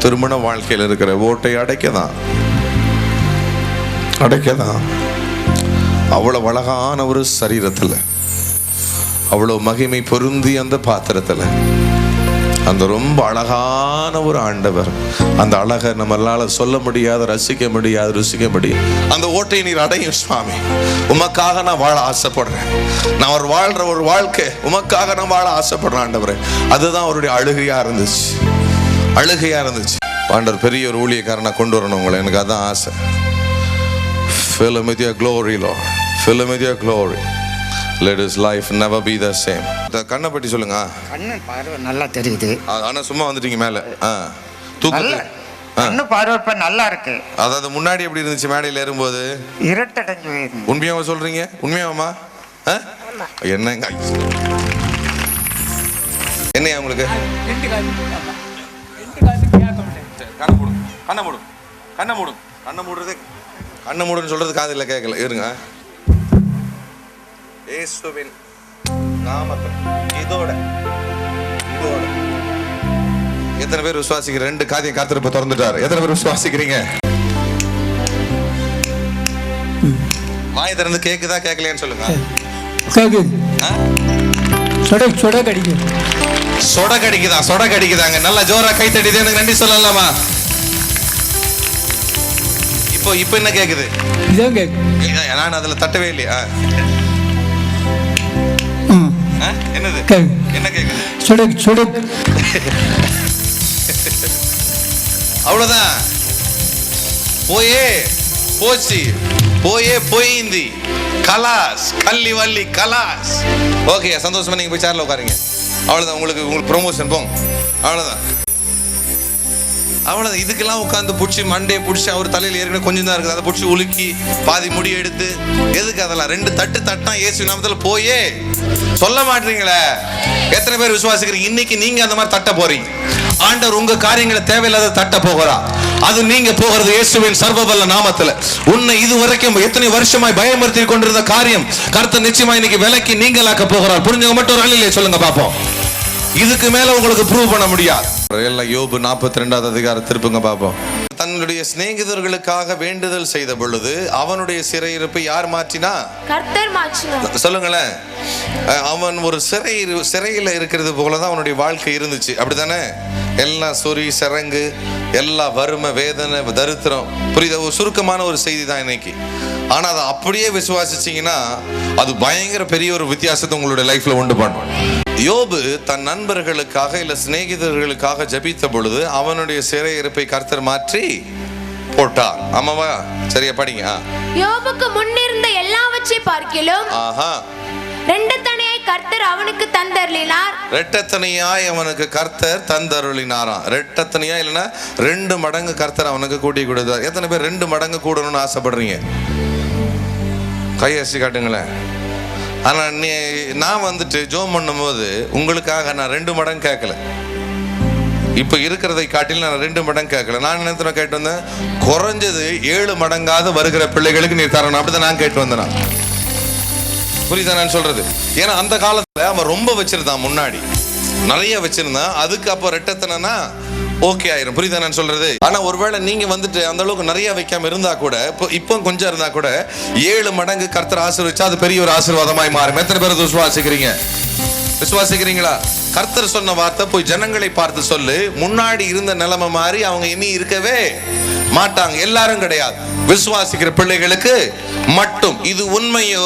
திருமண வாழ்க்கையில் இருக்கிற ஓட்டை அடைக்கதான். அவ்வளவு அழகான ஒரு சரீரத்தில், அவ்வளவு மகிமை பொருந்தி அந்த பாத்திரத்தில், அந்த ரொம்ப அழகான ஒரு ஆண்டவர், அந்த அழகை நம்மளால சொல்ல முடியாது, ரசிக்க முடியாது, ருசிக்க முடியாது. அந்த ஓட்டை நீர் அடையும் சுவாமி. உமக்காக நான் வாழ ஆசைப்படுறேன். நான் ஒரு வாழ்ற ஒரு வாழ்க்கை உமக்காக நான் வாழ ஆசைப்படுறேன் ஆண்டவரே. அதுதான் அவருடைய அழுகையா இருந்துச்சு. ஆண்டவர் பெரிய ஒரு ஊழியக்காரனை கொண்டு வரணும் உங்களை. எனக்கு அதான் ஆசை. Fill him with your glory, Lord. Fill him with your glory. Let his life never be the same. கண்ணை பற்றி சொல்லுங்க. கண்ணு பார்வை நல்லா தெரியுது. ஆனா சும்மா வந்துட்டீங்க மேல. தூக்கத்துல கண்ணு பார்வை நல்லா இருக்கு. அதாவது முன்னாடி எப்படி இருந்துச்சு மேடையில் ஏறும்போது? இருட்டடைஞ்சு போயிருக்கு. உண்மையாவா சொல்றீங்க? உண்மையாவாமா? என்னங்க என்னையா உங்களுக்கு? கண்ணை மூடுன்னு சொல்றது காதில் கேட்கல. இருங்க. இயேசுவின் நாமத்தில் இதோட எத்தனை பேர் விசுவாசிக்கிறீங்க? 2 காரியம் காத்திருப்ப திறந்துட்டாரு. எத்தனை பேர் விசுவாசிக்கிறீங்க? வாய் திறந்து கேக்குதா கேட்கலையான்னு சொல்லுங்க. சொட கடிக்குதாங்க. நல்லா ஜோரா கை தட்டிது. எனக்கு நன்றி சொல்லலாமா? இப்போ என்ன கேக்குது? நான் அதுல தட்டவே இல்லையா? என்னது? என்ன கேக்குது? அவ்வளவுதான். போயிந்தி கலாஸ் கள்ளி வள்ளி கலாஸ். ஓகே, சந்தோஷமா நீங்க போய் சேர்ல உட்காருங்க. அவ்வளவுதான். உங்களுக்கு ப்ரொமோஷன் போங்க. அவ்வளவுதான். இதுக்கெல்லாம் உட்காந்து பிடிச்சி மண்டையை பிடிச்சி அவர் தலையில் ஏற்கனவே கொஞ்சம் தான் இருக்குது. அதை பிடிச்சி உலுக்கி பாதி முடி எடுத்து எதுக்கு அதெல்லாம்? 2 தட்டு தட்டினா இயேசு நாமத்தில் போயே சொல்ல மாட்டீங்களே. எத்தனை பேர் விசுவாசிக்கிறீங்க? இன்னைக்கு நீங்க அந்த மாதிரி தட்ட போறீங்க. ஆண்டவர் உங்க காரியங்களை தேவையில்லாத தட்ட போகிறா. அது நீங்க போகிறது இயேசுவின் சர்வவல்ல நாமத்துல. உன்னை இதுவரைக்கும் எத்தனை வருஷமாய் பயமுறுத்தி கொண்டிருந்த காரியம் கர்த்தர் நிச்சயமா இன்னைக்கு விலக்கி நீங்களாக்க போகிறார். புரிஞ்சவங்க மட்டும் ஒரு அழிலே சொல்லுங்க பாப்போம். இதுக்கு மேல உங்களுக்கு ப்ரூவ் பண்ண முடியாது. யோபு 42வது அதிகாரம் திருப்புங்க பாப்போம். தன்னுடைய சிநேகிதர்களுக்காக வேண்டுதல் செய்த பொழுது அவனுடைய சிறையிருப்பை யார் மாற்றினா? கர்த்தர் மாற்றினார். சொல்லுங்களேன். அவன் ஒரு சிறையில் இருக்கிறது போலதான் அவனுடைய வாழ்க்கை இருந்துச்சு. அப்படித்தானே? எல்லாம் சொறி சிறங்கு, எல்லா வறுமை, வேதனை, தரித்திரம். புரியுதா? ஒரு சுருக்கமான ஒரு செய்தி தான் இன்னைக்கு. ஆனா அதை அப்படியே விசுவாசிச்சீங்கன்னா அது பயங்கர பெரிய ஒரு வித்தியாசத்தை உங்களுடைய லைஃப்ல உண்டு பண்ணும். யோபு தன் நண்பர்களுக்காக இல்ல சிநேகிதர்களுக்காக ஜபித்த பொழுது அவனுடைய சிறையிருப்பை கர்த்தர் மாற்றி போட்டார். ஆமாவா? சரியா படிங்க. யோபுக்கு முன்னிருந்த எல்லாவற்றை பார்க்கிலும் இரட்டத்தனையாய் கர்த்தர் அவனுக்கு தந்தருளினார். இரட்டத்தனையாய் அவனுக்கு கர்த்தர் தந்தருளினாராம். இரட்டத்தனையா இல்லைன்னா 2 மடங்கு கர்த்தர் அவனுக்கு கூட்டி கொடுத்தார். எத்தனை பேர் 2 மடங்கு கூடணும்னு ஆசைப்படுறீங்க? கையசி காட்டுங்களேன். ஆனா நான் வந்துட்டு ஜோம் பண்ணும்போது உங்களுக்காக நான் 2 மடங்கு கேட்கல. இப்ப இருக்கிறதை காட்டிலும் நான் 2 மடங்கு கேட்கல. நான் என்ன கேட்டு வந்தேன்? குறைஞ்சது 7 மடங்காவது வருகிற பிள்ளைகளுக்கு நீ தரணும். அப்படிதான் நான் கேட்டு வந்தேன். புரியுதா நான் சொல்றது? ஏன்னா அந்த காலத்துல அவன் ரொம்ப வச்சிருந்தான், முன்னாடி நிறைய வச்சிருந்தான். அதுக்கு அப்போ ரெட்டத்தனா ஓகே ஆயிரும். புரியுதா நான் சொல்றது? ஆனா ஒருவேளை நீங்க வந்துட்டு அந்த அளவுக்கு நிறைய வைக்காம இருந்தா கூட, இப்போ கொஞ்சம் இருந்தா கூட 7 மடங்கு கர்த்தர் ஆசீர்வதிச்சா அது பெரிய ஒரு ஆசீர்வாதமாய் மாறும். எத்தனை பேர் விசுவாசிக்கிறீங்களா? கர்த்தர் சொன்ன வார்த்தை போய் ஜனங்களை பார்த்து சொல்லு. முன்னாடி இருந்த நிலைமை மாறி அவங்க இனி இருக்கவே மாட்டாங்க. எல்லாரும் கிடையாது, விசுவாசிக்கிற பிள்ளைகளுக்கு மட்டும். இது உண்மையோ,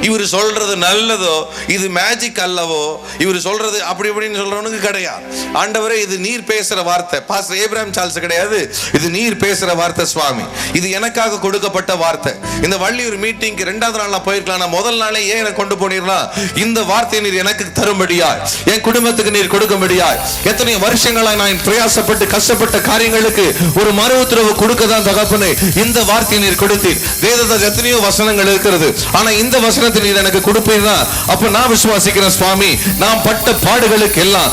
இவர் சொல்றது நல்லதோ, இது மேஜிக் அல்லவோ, இவர் சொல்றது அப்படி இப்படின்னு சொல்றவனுக்கு கிடையாது. ஆண்டவரே, இது நீர் பேசுற வார்த்தை. பாஸ்டர் ஏப்ரஹாம் சார்ல்ஸ் கிடையாது, இது நீர் பேசுற வார்த்தை சுவாமி. இது எனக்காக கொடுக்கப்பட்ட வார்த்தை. இந்த வள்ளியூர் மீட்டிங்க்கு 2வது நாள் நான் போயிருக்கலாம். நான் முதல் நாளே ஏன் எனக்கு கொண்டு போனீர்லாம்? இந்த வார்த்தையை நீர் எனக்கு தரும்படியாய், என் குடும்பத்துக்கு நீர் கொடுக்கும்படியாய். எத்தனை வருஷங்களாக நான் பிரயாசப்பட்டு கஷ்டப்பட்ட காரியங்களுக்கு ஒரு மறு உத்தரவு கொடுக்கதான் தகப்பனே இந்த வார்த்தையை நீர் கொடுத்தீர். வேதத்தில் எத்தனையோ வசனங்கள் இருக்கிறது, ஆனா இந்த வசனத்தை நீர் எனக்கு கொடுப்பீர்னா அப்ப நான் விசுவாசிக்கிறேன் சுவாமி. நான் பட்ட பாடுகளுக்கு எல்லாம்,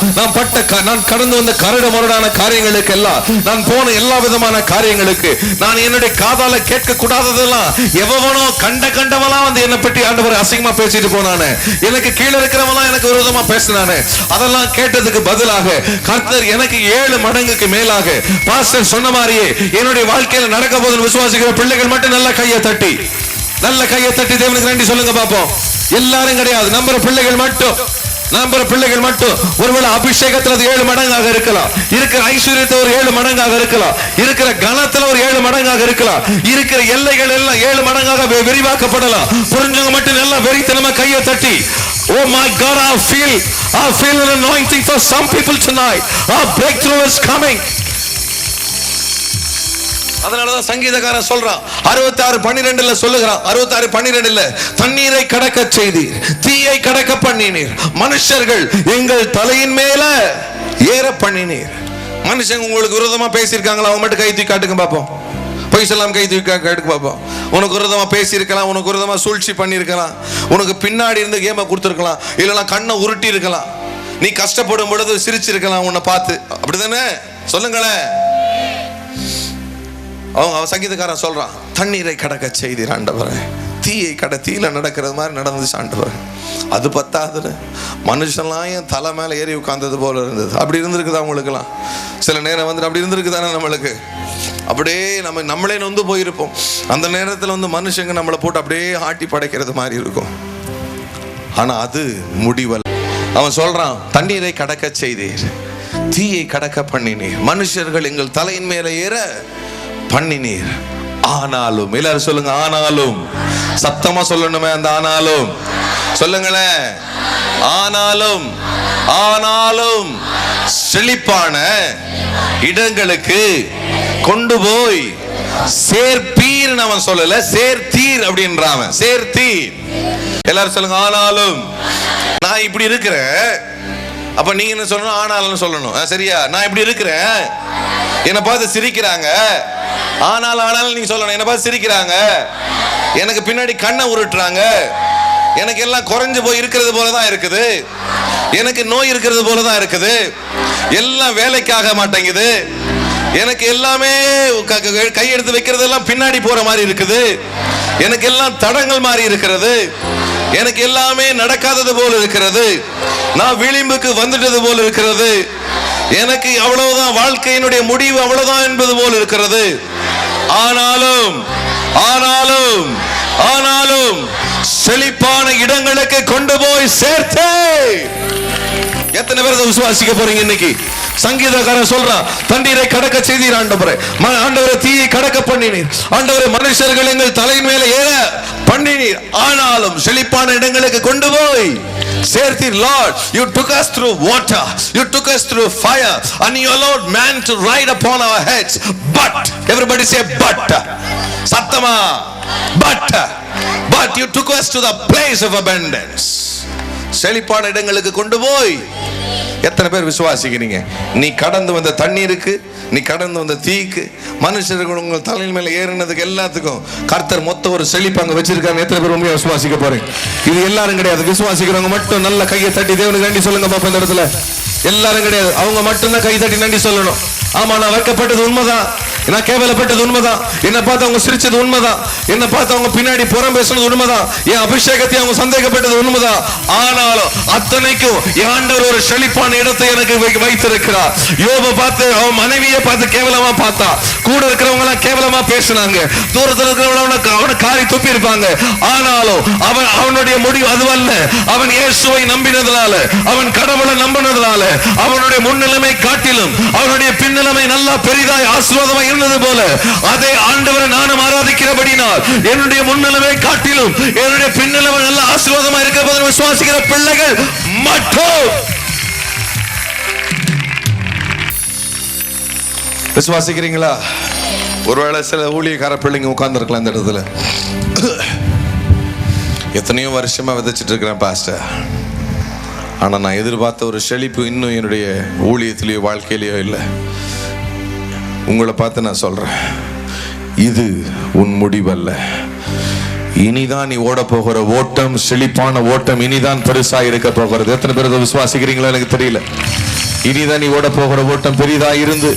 நான் கடந்து வந்த கரடு முரடான காரியங்களுக்கு எல்லாம், நான் போன எல்லா விதமான காரியங்களுக்கு, நான் என்னுடைய காதால கேட்க கூடாததெல்லாம் எவனோ கண்டவெல்லாம் வந்து என்னை பற்றி ஆண்டவர் அசிங்கமா பேசிட்டு போனானே, எனக்கு கீழே இருக்கிறவெல்லாம் எனக்கு விரோதமா பேசினானே, அதெல்லாம் அதெல்லாம் கேட்டதுக்கு பதிலாக கர்த்தர் எனக்கு 7 மடங்குக்கு மேலாக பாஸ்டர் சொன்ன மாதிரியே என்னுடைய வாழ்க்கையில நடக்க போதுன்னு விசுவாசிக்கிற பிள்ளைகள் மட்டும் நல்ல கையை தட்டி தேவனுக்கு நன்றி சொல்லுங்க பாப்போம். எல்லாரும் கிடையாது, நம்புற பிள்ளைகள் மட்டும். ஒருவேளை அபிஷேகத்துல 7 மடங்காக இருக்கலாம், இருக்கிற ஐஸ்வர்யத்தை ஒரு 7 மடங்காக இருக்கலாம், இருக்கிற கனத்துல ஒரு 7 மடங்காக இருக்கலாம், இருக்கிற எல்லைகள் எல்லாம் 7 மடங்காக விரிவாக்கப்படலாம். புரிஞ்சவங்க மட்டும் நல்லா வெறித்தனமா கையை தட்டி, oh my God, I feel an anointing for some people tonight. Our breakthrough is coming. அதனாலதான் சங்கீதக்காரன் சொல்றான் 66:12 சொல்லுகிறான். 66:12 தண்ணீரை கடக்க செய்தீர், தீயை கடக்க பண்ணினீர், மனுஷர்கள் எங்கள் தலையின் மேல ஏற பண்ணினீர். மனுஷங்க உங்களுக்கு விரோதமா பேசியிருக்காங்களா? அவங்க மட்டும் கை தூக்கி காட்டுங்க பாப்போம். பொய் சொல்லாம கை தூக்கி காட்டுங்க பாப்போம். உனக்கு விரோதமா பேசியிருக்கலாம், உனக்கு விரோதமா சூழ்ச்சி பண்ணியிருக்கலாம், உனக்கு பின்னாடி இருந்து கேமை கொடுத்துருக்கலாம், இல்லைன்னா கண்ணை உருட்டி இருக்கலாம், நீ கஷ்டப்படும் பொழுது சிரிச்சிருக்கலாம் உன்னை பார்த்து. அப்படிதானே? சொல்லுங்களேன். அவன் சங்கீதக்காரன் சொல்றான், தண்ணீரை கடக்க செய்தீர் ஆண்டவரே, தீயில நடக்கிறது மாதிரி நடந்துச்சு ஆண்டவரே. அது பத்தாதுன்னு மனுஷன்லாம் என் தலை மேல ஏறி உட்கார்ந்தது போல இருந்தது. அப்படி இருந்திருக்குதா அவங்களுக்குலாம்? சில நேரம் வந்து அப்படி இருந்திருக்குதானே நம்மளுக்கு? அப்படியே நம்மளே நொந்து போயிருப்போம். அந்த நேரத்தில் வந்து மனுஷங்க நம்மளை போட்டு அப்படியே ஆட்டி படைக்கிறது மாதிரி இருக்கும். ஆனா அது முடிவல்ல. அவன் சொல்றான், தண்ணீரை கடக்க செய்தீர், தீயை கடக்க பண்ணினீர், மனுஷர்கள் எங்கள் தலையின் மேல ஏற பண்ணினீர். ஆனாலும், எல்லாரும் சொல்லுங்க, ஆனாலும். சத்தமா சொல்லணுமே அந்த ஆனாலும். சொல்லுங்களேன். ஆனாலும் செழிப்பான இடங்களுக்கு கொண்டு போய் சேர்ப்பீர். அவன் சொல்லல, சேர்த்தீர் அப்படின்றான். சேர்த்தீர். எல்லாரும் சொல்லுங்க, ஆனாலும். நான் இப்படி இருக்கிறேன், அப்ப நீங்க என்ன சொல்லணும்? ஆனாலும் சொல்லணும். சரியா? நான் இப்படி இருக்கிறேன், என்னை பார்த்து சிரிக்கிறாங்க, ஆனாலும் நீங்க சொல்லணும், என்னை பார்த்து சிரிக்கிறாங்க, எனக்கு பின்னாடி கண்ணை உருட்டுறாங்க, எனக்கு எல்லாம் குறைஞ்சு போய் இருக்கிறது போலதான் இருக்குது, எனக்கு நோய் இருக்கிறது போலதான் இருக்குது, எல்லாம் வேலைக்காக மாட்டேங்குது, எனக்கு எல்லாமே கையெடுத்து வைக்கிறது எல்லாம் பின்னாடி போற மாதிரி இருக்குது, எனக்கு எல்லாம் தடங்கள் மாதிரி இருக்கிறது, எனக்கு எல்லாமே நடக்காதது போல இருக்கிறது, நான் விளிம்புக்கு வந்துட்டது போல இருக்கிறது, எனக்கு அவ்வளவுதான், வாழ்க்கையினுடைய முடிவு அவ்வளவுதான் என்பது போல இருக்கிறது. ஆனாலும் செழிப்பான இடங்களுக்கு கொண்டு போய் சேர்த்தே. எத்தனை பேர் விசுவாசிக்க போறீங்க இன்னைக்கு? சங்கீதக்காரன் சொல்றான், தண்ணீரை கடக்க செய்தீர் ஆண்டவரே, ஆண்டவரே தீயை கடக்க பண்ணினீர், ஆண்டவரே மனுஷர்கள் எங்கள் தலையின் மேல ஏற பண்ணினீர், ஆனாலும் செழிப்பான இடங்களுக்கு கொண்டு போய் சேர்த்தீர். Lord, you took us through water, you took us through fire, and you allowed man to ride upon our heads, but everybody say but. சத்தமா, but you took us to the place of abundance. செழிப்பான இடங்களுக்கு கொண்டு போய். எத்தனை பேர் விசுவாசிக்கிறீங்க? நீ கடந்து வந்த தண்ணீருக்கு, நீ கடந்து வந்த தீக்கு, மனுஷர்கள் உங்கள் தலையின் மேல ஏறினதுக்கு எல்லாத்துக்கும் கர்த்தர் மொத்த ஒரு செழிப்பு அங்க வச்சிருக்காங்க. எத்தனை பேர் உண்மையா விசுவாசிக்க போறீங்க? இது எல்லாரும் கிடையாது. விசுவாசிக்கிறவங்க மட்டும் நல்ல கையை தட்டி தேவனுக்கு நன்றி சொல்லுங்க பாப்பா. இந்த இடத்துல எல்லாரும் கிடையாது, அவங்க மட்டும்தான் கை தட்டி நன்றி சொல்லணும். ஆமா, நான் வைக்கப்பட்டது உண்மைதான், நான் கேவலப்பட்டது உண்மைதான், என்னை பார்த்து அவங்க சிரிச்சது உண்மைதான், என்னை பார்த்து அவங்க பின்னாடி புறம் பேசுனது உண்மைதான், என் அபிஷேகத்தை அவங்க சந்தேகப்பட்டது உண்மைதான். ஆனாலும் அத்தனைக்கும் ஆண்டவர் ஒரு செழிப்பான இடத்தை எனக்கு வைத்திருக்கிறார். யோபை பார்த்து, அவன் மனைவியை பார்த்து கேவலமா பார்த்தா, கூட இருக்கிறவங்க எல்லாம் கேவலமா பேசினாங்க, தூரத்தில் இருக்கிறவங்க அவனை காரி துப்பி இருப்பாங்க. ஆனாலும் அவனுடைய முடிவு அதுவல்ல. அவன் இயேசுவை நம்பினதுனால, அவன் கடவுளை நம்பினதுனால, அவனுடைய முன்னிலைமை காட்டிலும் அவனுடைய பின்னிலைமை நல்லா பெரிதாய் ஆசீர்வாதமாய் இருந்தது போல, அதே ஆண்டவரை நானும் ஆராதிக்கிறபடினால் என்னுடைய முன்னிலைமை காட்டிலும் என்னுடைய பின்னிலைமை நல்ல ஆசீர்வாதமா இருக்கிற விசுவாசிக்கிற பிள்ளைகள் மட்டும் விசுவாசிக்கிறீங்களா? ஒருவேளை சில ஊழியக்கார பிள்ளைங்க உட்கார்ந்து இருக்கலாம் இந்த இடத்துல. எத்தனையோ வருஷமா விதைச்சிட்டு இருக்கிறேன் பாஸ்டர், ஆனா நான் எதிர்பார்த்த ஒரு செழிப்பு இன்னும் என்னுடைய ஊழியத்திலேயோ வாழ்க்கையிலேயோ இல்லை. உங்களை பார்த்து நான் சொல்றேன், இது உன் முடிவல்ல. இனிதான் நீ ஓட போகிற ஓட்டம், செழிப்பான ஓட்டம் இனிதான் பெருசா இருக்க போகிறது. எத்தனை பேர் விசுவாசிக்கிறீங்களோ எனக்கு தெரியல. இனிதான் நீ ஓட போகிற ஓட்டம் பெரிதா இருந்து,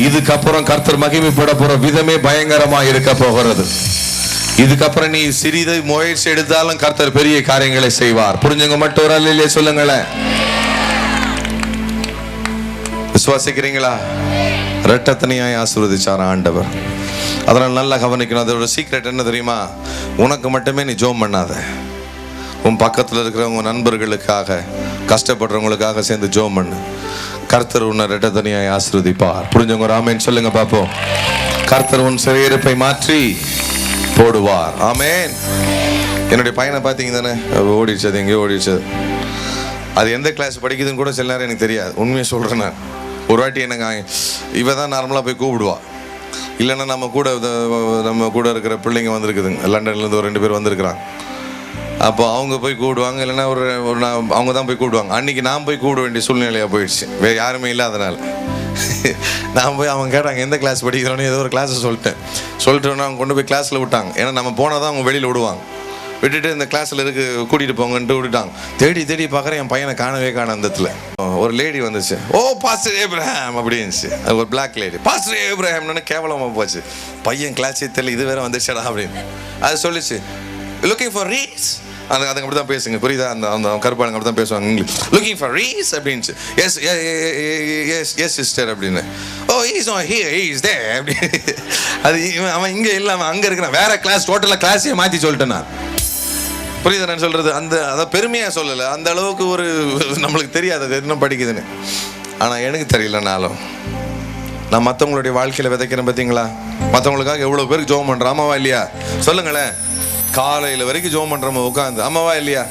இதுக்கப்புறம் கர்த்தர் மகிமைப்பட போற விதமே பயங்கரமா இருக்க போகிறது. இதுக்கப்புறம் நீ சிறிது முயற்சி எடுத்தாலும் கர்த்தர் பெரிய காரியங்களை செய்வார். புரிஞ்சுங்க மட்டும் ஒரு அல்லையே சொல்லுங்களேன். விசுவாசிக்கிறீங்களா? இரட்டத்தனையாய் ஆசீர்வதிச்சார் ஆண்டவர். அதனால நல்லா கவனிக்கணும். அதோட சீக்ரெட் என்ன தெரியுமா? உனக்கு மட்டுமே நீ ஜெபம் பண்ணாத, உன் பக்கத்தில் இருக்கிறவங்க நண்பர்களுக்காக, கஷ்டப்படுறவங்களுக்காக சேர்ந்து ஜெபம் பண்ணு. கர்த்தர் உன்னை இரட்டத்தனையாய் ஆசீர்வதிப்பார். புரிஞ்சவங்க ஒரு ஆமென் சொல்லுங்க பாப்போம். கர்த்தர் உன் சிறையிருப்பை மாற்றி போடுவார். ஆமென். என்னுடைய பையனை பார்த்தீங்க தானே, ஓடிச்சது எங்கேயோ ஓடிச்சது. அது எந்த கிளாஸ் படிக்குதுன்னு கூட சில நேரம் எனக்கு தெரியாது. உண்மையை சொல்கிறேன் நான். ஒரு வாட்டி எனக்கு இவ தான் நார்மலாக போய் கூப்பிடுவா. இல்லைன்னா நம்ம கூட இருக்கிற பிள்ளைங்க வந்திருக்குதுங்க, லண்டன்லேருந்து ஒரு 2 பேர் வந்திருக்கிறாங்க. அப்போ அவங்க போய் கூப்பிடுவாங்க, இல்லைன்னா அவங்க தான் போய் கூப்பிடுவாங்க. அன்றைக்கி நான் போய் கூப்பிட வேண்டிய சூழ்நிலையாக போயிடுச்சு, வேறு யாருமே இல்லாதனால. நான் போய் அவங்க கேட்டாங்க எந்த கிளாஸ் படிக்கிறோன்னு, ஏதோ ஒரு கிளாஸை சொல்லிட்டோன்னா அவங்க கொண்டு போய் கிளாஸில் விட்டாங்க. ஏன்னா நம்ம போனால் தான் அவங்க வெளியில் விடுவாங்க. விட்டுட்டு இந்த கிளாஸில் கூட்டிகிட்டு போங்கன்ட்டு விட்டுட்டாங்க. தேடி பார்க்குறேன், என் பையனை காணவே அந்த இடத்துல. ஒரு லேடி வந்துச்சு, ஓ பாஸ்டர் ஏப்ரஹாம் அப்படின்னுச்சு. அது ஒரு பிளாக் லேடி. பாஸ்டர் ஏப்ரஹாம்னு கேவலமாக போச்சு. பையன் கிளாஸே தெரியல, இது வேற வந்துச்சடா அப்படின்னு. அது சொல்லிச்சு, லுக்கிங் ஃபார் ரீஸ். அதுங்க அப்படி தான் பேசுங்க, புரியுதா? அந்த கருப்பாளுங்க அப்படி தான் பேசுவாங்க இங்கிலீஷ். லுக்கிங் ஃபார் ரீஸ் அப்படின்ச்சு. எஸ் சிஸ்டர் அப்படின்னு. Oh he's not here, he is there அப்படி. அது அவன் இங்கே இல்லாமல் அங்கே இருக்கிறான், வேற கிளாஸ், டோட்டலாக கிளாஸையே மாற்றி சொல்லிட்டேன் நான். புரியுதா நான் சொல்றது? அதை பெருமையாக சொல்லலை, அந்த அளவுக்கு ஒரு நம்மளுக்கு தெரியாது அது என்ன படிக்குதுன்னு. ஆனால் எனக்கு தெரியலனாலும் நான் மற்றவங்களுடைய வாழ்க்கையில் விதைக்கிறேன். பார்த்தீங்களா? மற்றவங்களுக்காக எவ்வளோ பேருக்கு ஜெபம் பண்ணுறோம், ஆமாவா இல்லையா? சொல்லுங்களேன். காலையில் வரைக்கும் ஜெபம் பண்ணுறோம் உட்காந்து, ஆமாவா இல்லையா?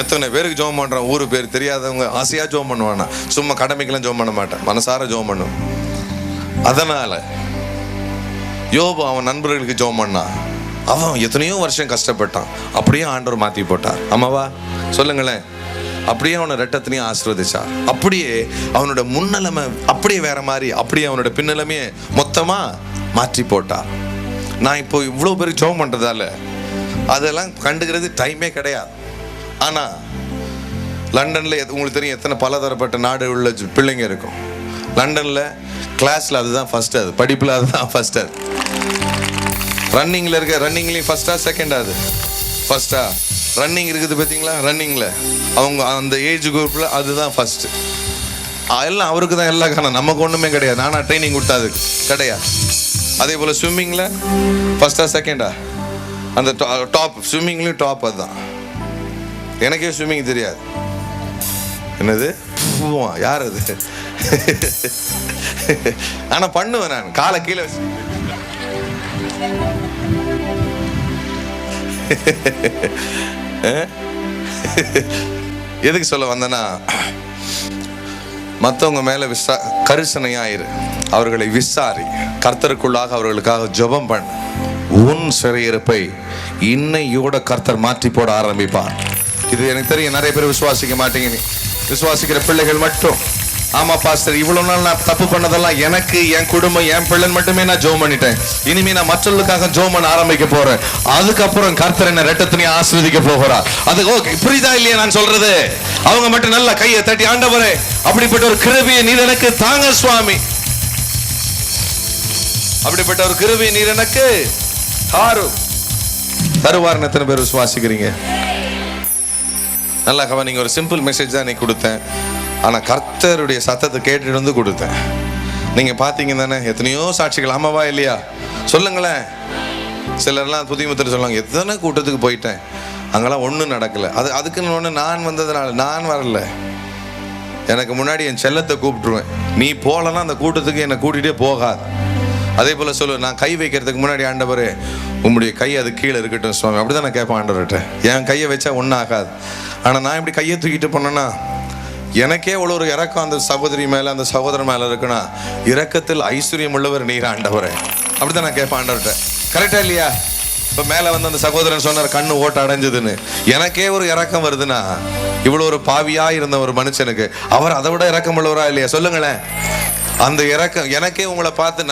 எத்தனை பேருக்கு ஜெபம் பண்ணுறோம். ஊரு பேர் தெரியாதவங்க ஆசையாக ஜெபம் பண்ணுவானா, சும்மா கடமைக்கெல்லாம் ஜெபம் பண்ண மாட்டேன், மனசார ஜெபம் பண்ணுவேன். அதனால் யோபு அவன் நண்பர்களுக்கு ஜெபம் பண்ணான். அவன் எத்தனையோ வருஷம் கஷ்டப்பட்டான், அப்படியே ஆண்டவர் மாற்றி போட்டார். ஆமாவா? சொல்லுங்களேன். அப்படியே அவனை ரெட்டத்தினையும் ஆசீர்வதிச்சார். அப்படியே அவனோட முன்னிலைமை அப்படியே வேற மாதிரி, அப்படியே அவனோட பின்னலமே மொத்தமாக மாற்றி போட்டார். நான் இப்போ இவ்வளோ பேருக்கு ஜெபம் பண்ணுறதால அதெல்லாம் கண்டுக்கிறது டைமே கிடையாது. ஆனால் லண்டனில் உங்களுக்கு தெரியும் எத்தனை பலதரப்பட்ட நாடு உள்ள பிள்ளைங்க இருக்கும். லண்டனில் கிளாஸில் அதுதான் ஃபஸ்ட்டு, அது படிப்பில் அதுதான் ஃபஸ்ட்டு. அது ரன்னிங்கில் இருக்க, ரன்னிங்லேயும் ஃபஸ்ட்டா செகண்டா? அது ஃபஸ்ட்டா. ரன்னிங் இருக்குது பார்த்தீங்களா? ரன்னிங்கில் அவங்க அந்த ஏஜ் குரூப்பில் அதுதான் ஃபஸ்ட்டு. எல்லாம் அவருக்கு தான் எல்லாம் காணும், நமக்கு ஒன்றுமே கிடையாது. நானாக ட்ரைனிங் கொடுத்தா அதுக்கு கிடையாது. அதே போல் ஸ்விம்மிங்கில் ஃபஸ்ட்டா செகண்டா? அந்த டாப், ஸ்விம்மிங்லேயும் டாப் அதுதான். எனக்கே ஸ்விம்மிங் தெரியாது. என்னது யார் அது? ஆனால் பண்ணுவேன் நான், காலை கீழே வச்சு. எதுக்கு சொல்ல வந்தேன்னா, மற்றவங்க மேல கரிசனையாயிரு, அவர்களை விசாரி, கர்த்தருக்குள்ளாக அவர்களுக்காக ஜெபம் பண்ணு. உன் சிறையிருப்பை இன்னையோட கர்த்தர் மாற்றி போட ஆரம்பிப்பார். இது எனக்கு தெரியும், நிறைய பேர் விசுவாசிக்க மாட்டீங்க. விசுவாசிக்கிற பிள்ளைகள் மட்டும், ஆமா பாஸ்டர் இவ்வளவு நாள் நான் தப்பு பண்ணதெல்லாம் எனக்கு, என் குடும்பம், என் பிள்ளைன்னு மட்டுமே நான் ஜெபம் பண்ணிட்டேன், இனிமே நான் மற்றவர்களுக்காக ஜெபம் பண்ண ஆரம்பிக்க போறேன், அதுக்கப்புறம் கர்த்தர் என்ன ரெட்டத்தினையும் ஆசீர்வதிக்க போகிறார். அது ஓகே, புரியுதா இல்லையா நான் சொல்றது? அவங்க மட்டும் நல்லா கையை தட்டி, ஆண்டவரே அப்படிப்பட்ட ஒரு கிருபையை நீர் எனக்கு தாங்க சுவாமி, அப்படிப்பட்ட ஒரு கிருபையை நீர் எனக்கு தருவார். எத்தனை பேர் விசுவாசிக்கிறீங்க? நல்லா கவனிங்க. ஒரு சிம்பிள் மெசேஜ் தான் நீ கொடுத்தேன், ஆனால் கர்த்தருடைய சத்தத்தை கேட்டுட்டு வந்து கொடுத்தேன். நீங்கள் பார்த்தீங்க தானே எத்தனையோ சாட்சிகள், ஆமாவா இல்லையா? சொல்லுங்களேன். சிலர்லாம் புதிமுத்தர் சொல்லுவாங்க, எத்தனை கூட்டத்துக்கு போயிட்டேன், அங்கெல்லாம் ஒன்றும் நடக்கலை. அதுக்குன்னு ஒன்று நான் வந்ததுனால நான் வரல. எனக்கு முன்னாடி என் செல்லத்தை கூப்பிட்டுருவேன், நீ போகலன்னா அந்த கூட்டத்துக்கு என்னை கூட்டிகிட்டே போகாது. அதே போல் சொல்லு, நான் கை வைக்கிறதுக்கு முன்னாடி ஆண்டவரே உங்களுடைய கை அது கீழே இருக்கட்டும் சுவாமி, அப்படி தான் நான் கேட்பேன் ஆண்டவர்கிட்ட. என் கையை வச்சா ஒன்றும் ஆகாது. ஆனால் நான் இப்படி கையை தூக்கிட்டு போனேன்னா எனக்கே அவ்வளோ ஒரு இறக்கம் அந்த சகோதரி மேலே, அந்த சகோதரன் மேலே இருக்குன்னா, இரக்கத்தில் ஐஸ்வர்யம் உள்ளவர் நீர் ஆண்டவரே, அப்படி தான் நான் கேட்பேன் ஆண்டவர்கிட்ட. கரெக்டா இல்லையா? இப்போ மேலே வந்து அந்த சகோதரன் சொன்னார் கண்ணு ஓட்ட அடைஞ்சதுன்னு, எனக்கே ஒரு இறக்கம் வருதுன்னா, இவ்வளோ ஒரு பாவியா இருந்த ஒரு மனுஷனுக்கு அவர் அதை விட இறக்கம் உள்ளவரா இல்லையா? சொல்லுங்களேன். அந்த இறக்கம் எனக்கே உங்களை பார்த்து